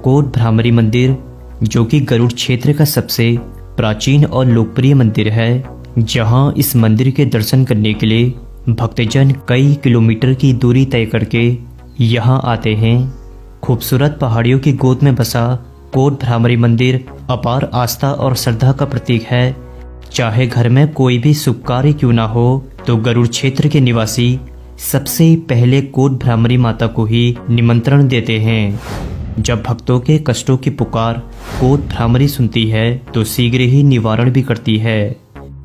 Coat bhramari मंदिर, जो कि गरुड़ क्षेत्र का सबसे प्राचीन और लोकप्रिय मंदिर है, जहां इस मंदिर के दर्शन करने के लिए भक्तजन कई किलोमीटर की दूरी तय करके यहां आते हैं। खूबसूरत पहाड़ियों की गोद में बसा कोट भ्रामरी मंदिर अपार आस्था और श्रद्धा का प्रतीक है। चाहे घर में कोई भी शुभ कार्य क्यों ना हो, तो गरुड़ क्षेत्र के निवासी सबसे पहले कोट भ्रामरी माता को ही निमंत्रण देते हैं। जब भक्तों के कष्टों की पुकार कोट भ्रामरी सुनती है तो शीघ्र ही निवारण भी करती है।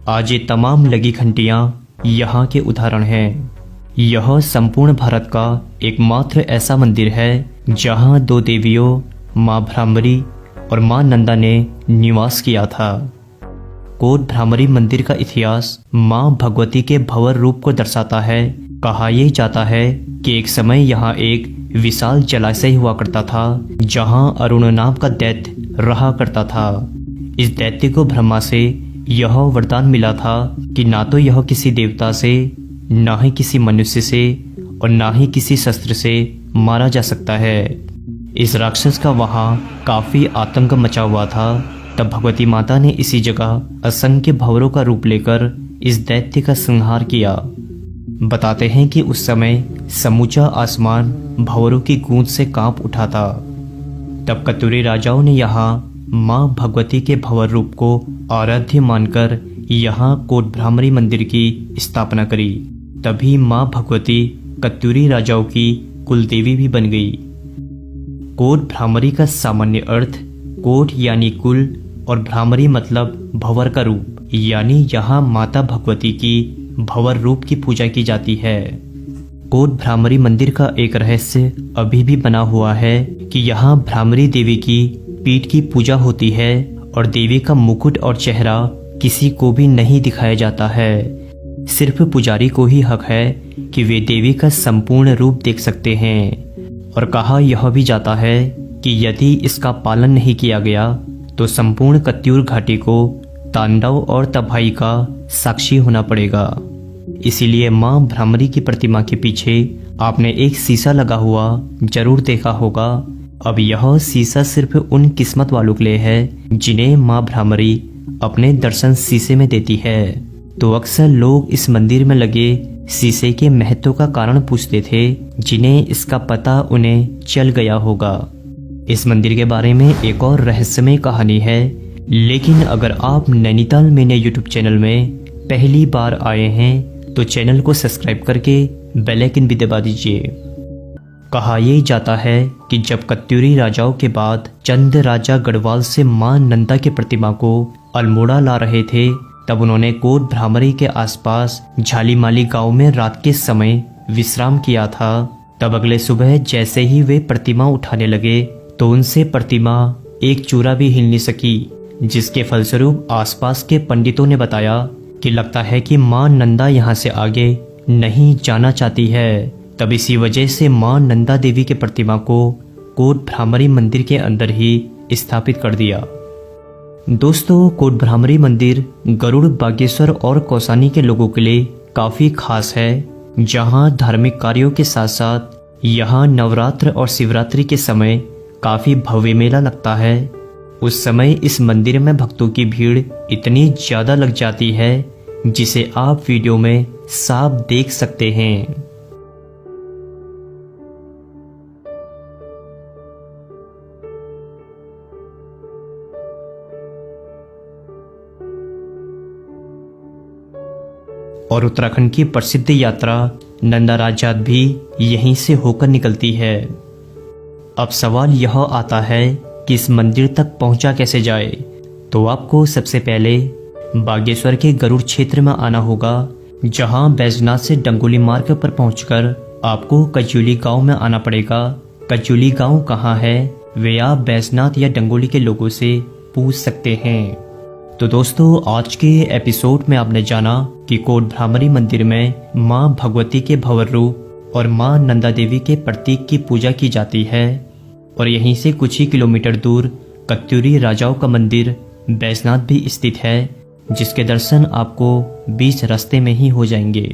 आज ये तमाम लगी घंटियां यहाँ के उदाहरण हैं। यह संपूर्ण भारत का एकमात्र ऐसा मंदिर है जहाँ दो देवियों माँ भ्रामरी और माँ नंदा ने निवास किया था। कोट भ्रामरी मंदिर का इतिहास माँ भगवती के भंवर रूप को दर्शाता है। कहा यह जाता है कि एक समय यहाँ एक विशाल जलाशय हुआ करता था, जहाँ अरुण नाम का दैत्य रहा करता था। इस दैत्य को ब्रह्मा से यह वरदान मिला था कि ना तो यह किसी देवता से, ना ही किसी मनुष्य से और ना ही किसी शस्त्र से मारा जा सकता है। इस राक्षस का वहाँ काफी आतंक मचा हुआ था। तब भगवती माता ने इसी जगह असंख्य भंवरों का रूप लेकर इस दैत्य का संहार किया। बताते हैं कि उस समय समूचा आसमान भंवरों की गूंज से कांप उठा था। तब कत्यूरी राजाओं ने यहाँ माँ भगवती के भंवर रूप को आराध्य मानकर यहाँ कोट भ्रामरी मंदिर की स्थापना करी। तभी माँ भगवती कत्यूरी राजाओं की कुलदेवी भी बन गई। कोट भ्रामरी का सामान्य अर्थ कोट यानी कुल और भ्रामरी मतलब भंवर का रूप, यानी यहाँ माता भगवती की भंवर रूप की पूजा की जाती है। कोट भ्रामरी मंदिर का एक रहस्य अभी भी बना हुआ है कि यहाँ भ्रामरी देवी की पीठ की पूजा होती है और देवी का मुकुट और चेहरा किसी को भी नहीं दिखाया जाता है। सिर्फ पुजारी को ही हक है कि वे देवी का संपूर्ण रूप देख सकते हैं। और कहा यह भी जाता है कि यदि इसका पालन नहीं किया गया तो संपूर्ण कत्यूर घाटी को तांडव और तबाही का साक्षी होना पड़ेगा। इसीलिए मां भ्रामरी की प्रतिमा के पीछे आपने एक शीशा लगा हुआ जरूर देखा होगा। अब यह शीशा सिर्फ उन किस्मत वालों के लिए है जिन्हें मां भ्रामरी अपने दर्शन शीशे में देती है। तो अक्सर लोग इस मंदिर में लगे शीशे के महत्व का कारण पूछते थे, जिन्हें इसका पता उन्हें चल गया होगा। इस मंदिर के बारे में एक और रहस्यमय कहानी है, लेकिन अगर आप नैनीताल मैंने यूट्यूब चैनल में पहली बार आए हैं तो चैनल को सब्सक्राइब करके बेल आइकन भी दबा दीजिए। कहा यह जाता है कि जब कत्यूरी राजाओं के बाद चंद राजा गढ़वाल से मां नंदा की प्रतिमा को अल्मोड़ा ला रहे थे, तब उन्होंने कोट भ्रामरी के आसपास झालीमाली गांव में रात के समय विश्राम किया था। तब अगले सुबह जैसे ही वे प्रतिमा उठाने लगे तो उनसे प्रतिमा एक चूरा भी हिल नहीं सकी, जिसके फलस्वरूप आसपास के पंडितों ने बताया कि लगता है कि मां नंदा यहाँ से आगे नहीं जाना चाहती है। तब इसी वजह से मां नंदा देवी के प्रतिमा को कोट भ्रामरी मंदिर के अंदर ही स्थापित कर दिया। दोस्तों, कोट भ्रामरी मंदिर गरुड़, बागेश्वर और कौसानी के लोगों के लिए काफी खास है, जहां धार्मिक कार्यों के साथ साथ यहाँ नवरात्र और शिवरात्रि के समय काफी भव्य मेला लगता है। उस समय इस मंदिर में भक्तों की भीड़ इतनी ज्यादा लग जाती है जिसे आप वीडियो में साफ देख सकते हैं। और उत्तराखंड की प्रसिद्ध यात्रा नंदा राजात भी यहीं से होकर निकलती है। अब सवाल यह आता है कि इस मंदिर तक पहुंचा कैसे जाए। तो आपको सबसे पहले बागेश्वर के गरुड़ क्षेत्र में आना होगा, जहां बैजनाथ से डंगोली मार्ग पर पहुंचकर आपको कज्यूली गांव में आना पड़ेगा। कज्यूली गांव कहाँ है वे आप बैजनाथ या डंगोली के लोगों से पूछ सकते हैं। तो दोस्तों, आज के एपिसोड में आपने जाना कि कोट भ्रामरी मंदिर में मां भगवती के भंवर रूप और मां नंदा देवी के प्रतीक की पूजा की जाती है। और यहीं से कुछ ही किलोमीटर दूर कत्यूरी राजाओं का मंदिर बैजनाथ भी स्थित है, जिसके दर्शन आपको बीच रास्ते में ही हो जाएंगे।